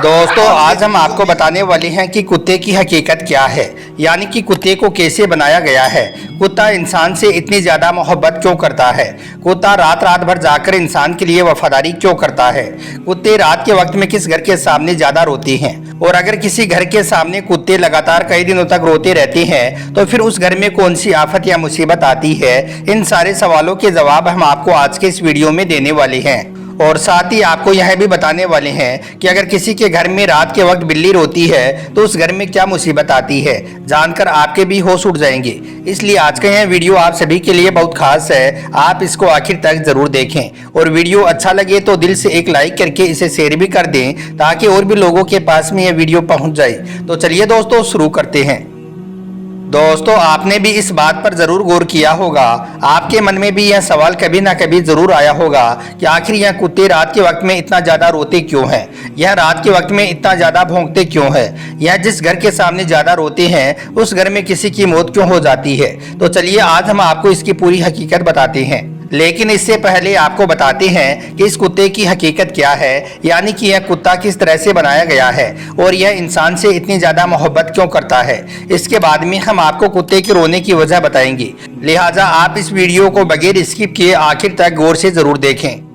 दोस्तों आज हम आपको बताने वाले हैं कि कुत्ते की हकीकत क्या है, यानी कि कुत्ते को कैसे बनाया गया है। कुत्ता इंसान से इतनी ज़्यादा मोहब्बत क्यों करता है। कुत्ता रात रात भर जाकर इंसान के लिए वफादारी क्यों करता है। कुत्ते रात के वक्त में किस घर के सामने ज़्यादा रोते हैं, और अगर किसी घर के सामने कुत्ते लगातार कई दिनों तक रोते रहते हैं तो फिर उस घर में कौन सी आफत या मुसीबत आती है। इन सारे सवालों के जवाब हम आपको आज के इस वीडियो में देने वाले हैं, और साथ ही आपको यह भी बताने वाले हैं कि अगर किसी के घर में रात के वक्त बिल्ली रोती है तो उस घर में क्या मुसीबत आती है। जानकर आपके भी होश उड़ जाएंगे। इसलिए आज का यह वीडियो आप सभी के लिए बहुत खास है, आप इसको आखिर तक जरूर देखें, और वीडियो अच्छा लगे तो दिल से एक लाइक करके इसे शेयर भी कर दें ताकि और भी लोगों के पास में यह वीडियो पहुंच जाए। तो चलिए दोस्तों शुरू करते हैं। दोस्तों आपने भी इस बात पर जरूर गौर किया होगा, आपके मन में भी यह सवाल कभी ना कभी जरूर आया होगा कि आखिर यह कुत्ते रात के वक्त में इतना ज्यादा रोते क्यों हैं, यह रात के वक्त में इतना ज्यादा भौंकते क्यों हैं, यह जिस घर के सामने ज्यादा रोते हैं उस घर में किसी की मौत क्यों हो जाती है। तो चलिए आज हम आपको इसकी पूरी हकीकत बताते हैं, लेकिन इससे पहले आपको बताते हैं कि इस कुत्ते की हकीकत क्या है, यानी कि यह कुत्ता किस तरह से बनाया गया है और यह इंसान से इतनी ज़्यादा मोहब्बत क्यों करता है। इसके बाद में हम आपको कुत्ते के रोने की वजह बताएंगे, लिहाजा आप इस वीडियो को बगैर स्किप किए आखिर तक गौर से ज़रूर देखें।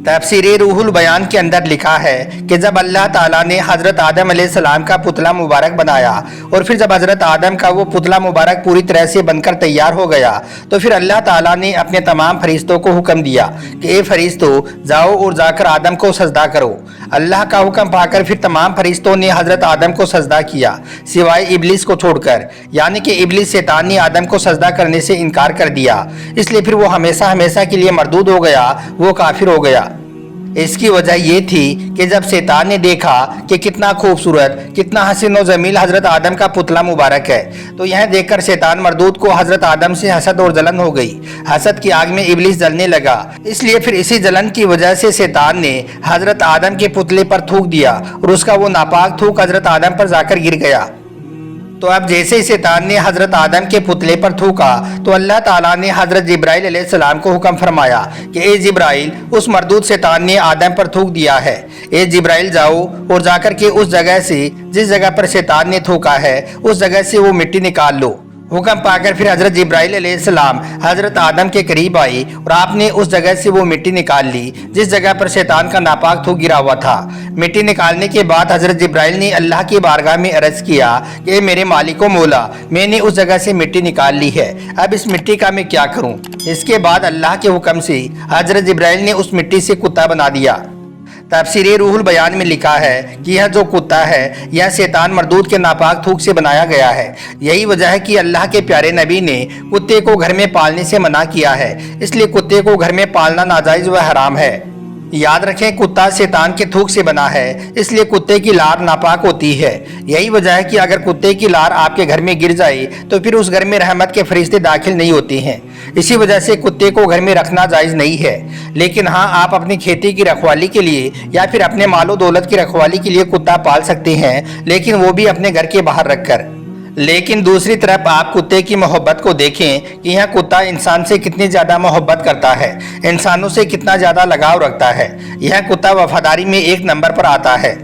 तफसीर रूहुल बयान के अंदर लिखा है कि जब अल्लाह ताला ने हज़रत आदम अलैहिस्सलाम का पुतला मुबारक बनाया और फिर जब हज़रत आदम का वो पुतला मुबारक पूरी तरह से बनकर तैयार हो गया तो फिर अल्लाह ताला ने अपने तमाम फरिश्तों को हुक्म दिया कि ए फरिश्तों जाओ और जाकर आदम को सजदा करो। अल्लाह का हुक्म पाकर फिर तमाम फरिश्तों ने हज़रत आदम को सजदा किया सिवाय इबलीस को छोड़कर, यानी कि इबलीस शैतान ने आदम को सजदा करने से इनकार कर दिया, इसलिए फिर वो हमेशा हमेशा के लिए मरदूद हो गया, वो काफिर हो गया। इसकी वजह ये थी कि जब शैतान ने देखा कि कितना खूबसूरत कितना हसीन और जमील हजरत आदम का पुतला मुबारक है, तो यह देखकर शैतान मरदूद को हजरत आदम से हसद और जलन हो गई। हसद की आग में इबलीस जलने लगा, इसलिए फिर इसी जलन की वजह से शैतान ने हजरत आदम के पुतले पर थूक दिया और उसका वो नापाक थूक हजरत आदम पर जाकर गिर गया। तो अब जैसे ही शैतान ने हजरत आदम के पुतले पर थूका तो अल्लाह ताला ने हजरत जिब्राइल अलैहिस्सलाम को हुक्म फरमाया कि ए जिब्राइल उस मरदूद शैतान ने आदम पर थूक दिया है, ए जिब्राइल जाओ और जाकर के उस जगह से जिस जगह पर शैतान ने थूका है उस जगह से वो मिट्टी निकाल लो। हुक्म पाकर फिर हजरत जिब्राइल अलैहिस्सलाम हजरत आदम के करीब आई और आपने उस जगह से वो मिट्टी निकाल ली जिस जगह पर शैतान का नापाक थूक गिरा हुआ था। मिट्टी निकालने के बाद हजरत जिब्राइल ने अल्लाह की बारगाह में अर्ज किया कि मेरे मालिक व मौला, मैंने उस जगह से मिट्टी निकाल ली है, अब इस मिट्टी का मैं क्या करूं। इसके बाद अल्लाह के हुक्म से हजरत जिब्राइल ने उस मिट्टी से कुत्ता बना दिया। तफसीर रूहुल बयान में लिखा है कि यह जो कुत्ता है यह शैतान मरदूद के नापाक थूक से बनाया गया है। यही वजह है कि अल्लाह के प्यारे नबी ने कुत्ते को घर में पालने से मना किया है, इसलिए कुत्ते को घर में पालना नाजायज व हराम है। याद रखें कुत्ता शैतान के थूक से बना है, इसलिए कुत्ते की लार नापाक होती है। यही वजह है कि अगर कुत्ते की लार आपके घर में गिर जाए तो फिर उस घर में रहमत के फरिश्ते दाखिल नहीं होते हैं। इसी वजह से कुत्ते को घर में रखना जायज़ नहीं है। लेकिन हाँ, आप अपनी खेती की रखवाली के लिए या फिर अपने मालो दौलत की रखवाली के लिए कुत्ता पाल सकते हैं, लेकिन वो भी अपने घर के बाहर रखकर। लेकिन दूसरी तरफ आप कुत्ते की मोहब्बत को देखें कि यह कुत्ता इंसान से कितनी ज़्यादा मोहब्बत करता है, इंसानों से कितना ज़्यादा लगाव रखता है। यह कुत्ता वफादारी में एक नंबर पर आता है।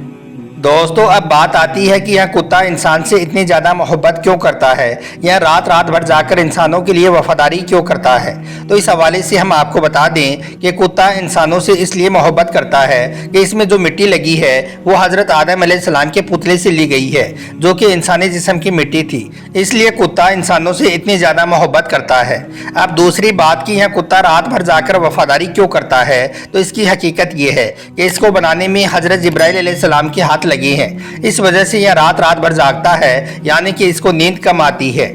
दोस्तों अब बात आती है कि यह कुत्ता इंसान से इतनी ज़्यादा मोहब्बत क्यों करता है, यह रात रात भर जाकर इंसानों के लिए वफादारी क्यों करता है। तो इस हवाले से हम आपको बता दें कि कुत्ता इंसानों से इसलिए मोहब्बत करता है कि इसमें जो मिट्टी लगी है वो हज़रत आदम अलैहिस्सलाम के पुतले से ली गई है, जो कि इंसानी जिस्म की मिट्टी थी, इसलिए कुत्ता इंसानों से इतनी ज़्यादा मोहब्बत करता है। अब दूसरी बात कि यह कुत्ता रात भर जाकर वफादारी क्यों करता है, तो इसकी हकीकत ये है कि इसको बनाने में हज़रत जिब्राइल अलैहिस्सलाम के हाथ लगी हैं। इस वजह से यह रात रात भर जागता है, यानी कि इसको नींद कम आती है।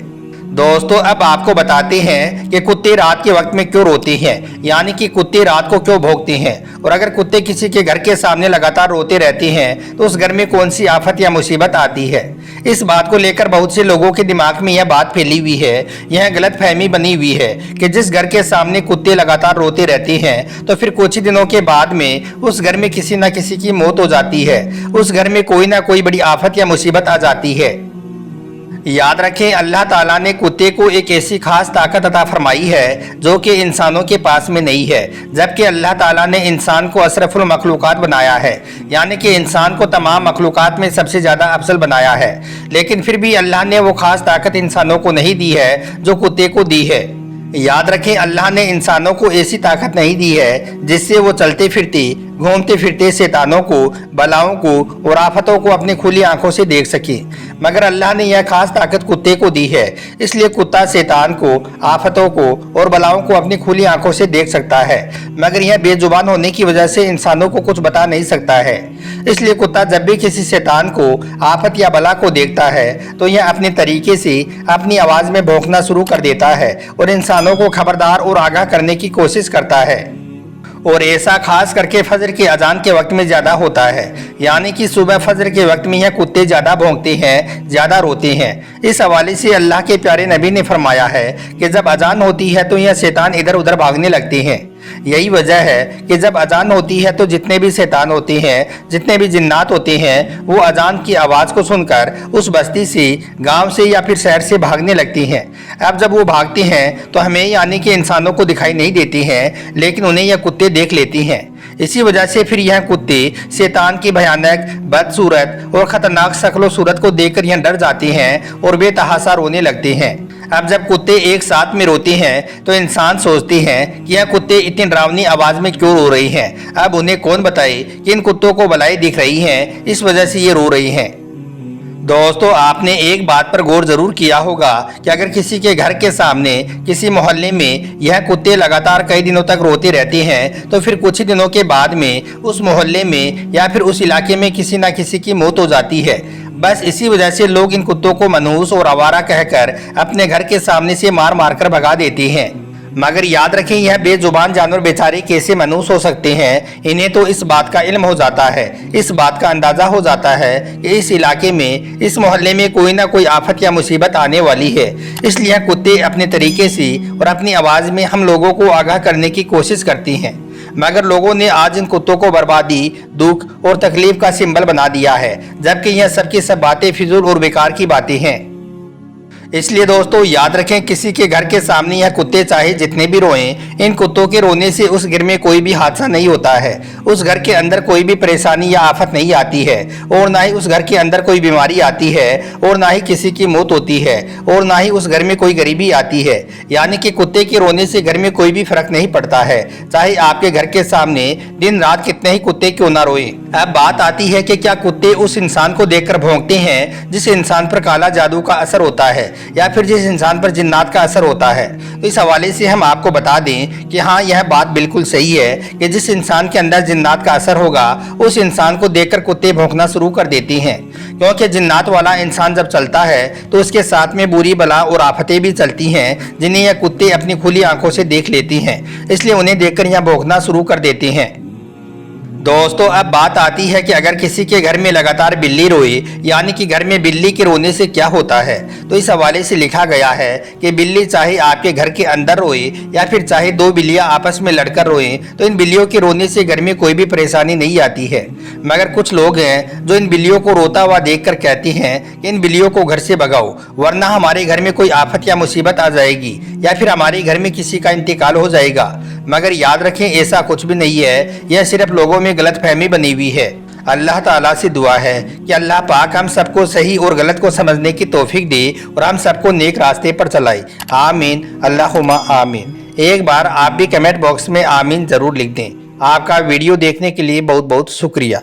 दोस्तों अब आपको बताते हैं कि कुत्ते रात के वक्त में क्यों रोते हैं, यानी कि कुत्ते रात को क्यों भौंकते हैं, और अगर कुत्ते किसी के घर के सामने लगातार रोते रहते हैं तो उस घर में कौन सी आफत या मुसीबत आती है। इस बात को लेकर बहुत से लोगों के दिमाग में यह बात फैली हुई है, यह गलत फहमी बनी हुई है कि जिस घर के सामने कुत्ते लगातार रोते रहते हैं तो फिर कुछ ही दिनों के बाद में उस घर में किसी न किसी की मौत हो जाती है, उस घर में कोई ना कोई बड़ी आफत या मुसीबत आ जाती है। याद रखें, अल्लाह ताला ने कुत्ते को एक ऐसी खास ताकत अता फरमाई है जो कि इंसानों के पास में नहीं है। जबकि अल्लाह ताला ने इंसान को अशरफुल मखलूकात बनाया है, यानी कि इंसान को तमाम मखलूकात में सबसे ज़्यादा अफजल बनाया है, लेकिन फिर भी अल्लाह ने वो खास ताकत इंसानों को नहीं दी है जो कुत्ते को दी है। याद रखें, अल्लाह ने इंसानों को ऐसी ताकत नहीं दी है जिससे वो चलते फिरते घूमते फिरते शैतानों को, बलाओं को और आफतों को अपनी खुली आंखों से देख सके, मगर अल्लाह ने यह खास ताकत कुत्ते को दी है। इसलिए कुत्ता शैतान को, आफतों को और बलाओं को अपनी खुली आंखों से देख सकता है, मगर यह बेजुबान होने की वजह से इंसानों को कुछ बता नहीं सकता है। इसलिए कुत्ता जब भी किसी शैतान को, आफत या बला को देखता है तो यह अपने तरीके से अपनी आवाज़ में भौंकना शुरू कर देता है और इंसानों को खबरदार और आगाह करने की कोशिश करता है। और ऐसा खास करके फजर के अजान के वक्त में ज़्यादा होता है, यानी कि सुबह फजर के वक्त में यह कुत्ते ज़्यादा भौंकते हैं, ज़्यादा रोते हैं। इस हवाले से अल्लाह के प्यारे नबी ने फरमाया है कि जब अजान होती है तो यह शैतान इधर उधर भागने लगते हैं। यही वजह है कि जब अजान होती है तो जितने भी शैतान होते हैं, जितने भी जिन्नात होते हैं, वो अजान की आवाज़ को सुनकर उस बस्ती से, गांव से या फिर शहर से भागने लगती हैं। अब जब वो भागते हैं तो हमें यानी कि इंसानों को दिखाई नहीं देती हैं, लेकिन उन्हें यह कुत्ते देख लेती हैं। इसी वजह से फिर यह कुत्ते शैतान की भयानक, बदसूरत और ख़तरनाक शक्ल सूरत को देखकर यह डर जाते हैं और बेतहासा रोने लगते हैं। अब जब कुत्ते एक साथ में रोते हैं तो इंसान सोचते हैं कि यह कुत्ते इतनी डरावनी आवाज़ में क्यों रो रही हैं। अब उन्हें कौन बताए कि इन कुत्तों को बलाई दिख रही हैं, इस वजह से ये रो रही हैं। दोस्तों, आपने एक बात पर गौर जरूर किया होगा कि अगर किसी के घर के सामने, किसी मोहल्ले में यह कुत्ते लगातार कई दिनों तक रोते रहते हैं तो फिर कुछ ही दिनों के बाद में उस मोहल्ले में या फिर उस इलाके में किसी न किसी की मौत हो जाती है। बस इसी वजह से लोग इन कुत्तों को मनहूस और आवारा कहकर अपने घर के सामने से मार मार कर भगा देते हैं। मगर याद रखें, यह बेजुबान जानवर बेचारे कैसे मनहूस हो सकते हैं। इन्हें तो इस बात का इल्म हो जाता है, इस बात का अंदाज़ा हो जाता है कि इस इलाके में, इस मोहल्ले में कोई ना कोई आफत या मुसीबत आने वाली है। इसलिए कुत्ते अपने तरीके से और अपनी आवाज़ में हम लोगों को आगाह करने की कोशिश करती हैं। मगर लोगों ने आज इन कुत्तों को बर्बादी, दुख और तकलीफ का सिंबल बना दिया है, जबकि यह सब की सब बातें फिजूल और बेकार की बातें हैं। इसलिए दोस्तों, याद रखें, किसी के घर के सामने यह कुत्ते चाहे जितने भी रोएं, इन कुत्तों के रोने से उस घर में कोई भी हादसा नहीं होता है, उस घर के अंदर कोई भी परेशानी या आफत नहीं आती है, और ना ही उस घर के अंदर कोई बीमारी आती है, और ना ही किसी की मौत होती है, और ना ही उस घर में कोई गरीबी आती है। यानी कि कुत्ते के रोने से घर में कोई भी फर्क नहीं पड़ता है, चाहे आपके घर के सामने दिन रात कितने ही कुत्ते क्यों ना रोएं। अब बात आती है कि क्या कुत्ते उस इंसान को देखकर भौंकते हैं जिस इंसान पर काला जादू का असर होता है या फिर जिस इंसान पर जिन्नात का असर होता है। तो इस हवाले से हम आपको बता दें कि हाँ, यह बात बिल्कुल सही है कि जिस इंसान के अंदर जिन्नात का असर होगा उस इंसान को देखकर कुत्ते भौंकना शुरू कर देती हैं, क्योंकि जिन्नात वाला इंसान जब चलता है तो उसके साथ में बुरी बला और आफतें भी चलती हैं, जिन्हें यह कुत्ते अपनी खुली आंखों से देख लेती हैं। इसलिए उन्हें देखकर यह भौंकना शुरू कर देते हैं। दोस्तों, अब बात आती है कि अगर किसी के घर में लगातार बिल्ली रोए, यानी कि घर में बिल्ली के रोने से क्या होता है। तो इस हवाले से लिखा गया है कि बिल्ली चाहे आपके घर के अंदर रोए या फिर चाहे दो बिल्लियां आपस में लड़कर रोए, तो इन बिल्लियों के रोने से घर में कोई भी परेशानी नहीं आती है। मगर कुछ लोग हैं जो इन बिल्लियों को रोता हुआ देखकर कहते हैं कि इन बिल्लियों को घर से भगाओ, वरना हमारे घर में कोई आफत या मुसीबत आ जाएगी या फिर हमारे घर में किसी का इंतकाल हो जाएगा। मगर याद रखें, ऐसा कुछ भी नहीं है, यह सिर्फ लोगों में गलतफहमी बनी हुई है। अल्लाह ताला से दुआ है कि अल्लाह पाक हम सबको सही और गलत को समझने की तौफीक दे और हम सबको नेक रास्ते पर चलाए। आमीन, अल्लाहुम्मा आमीन। एक बार आप भी कमेंट बॉक्स में आमीन ज़रूर लिख दें। आपका वीडियो देखने के लिए बहुत बहुत शुक्रिया।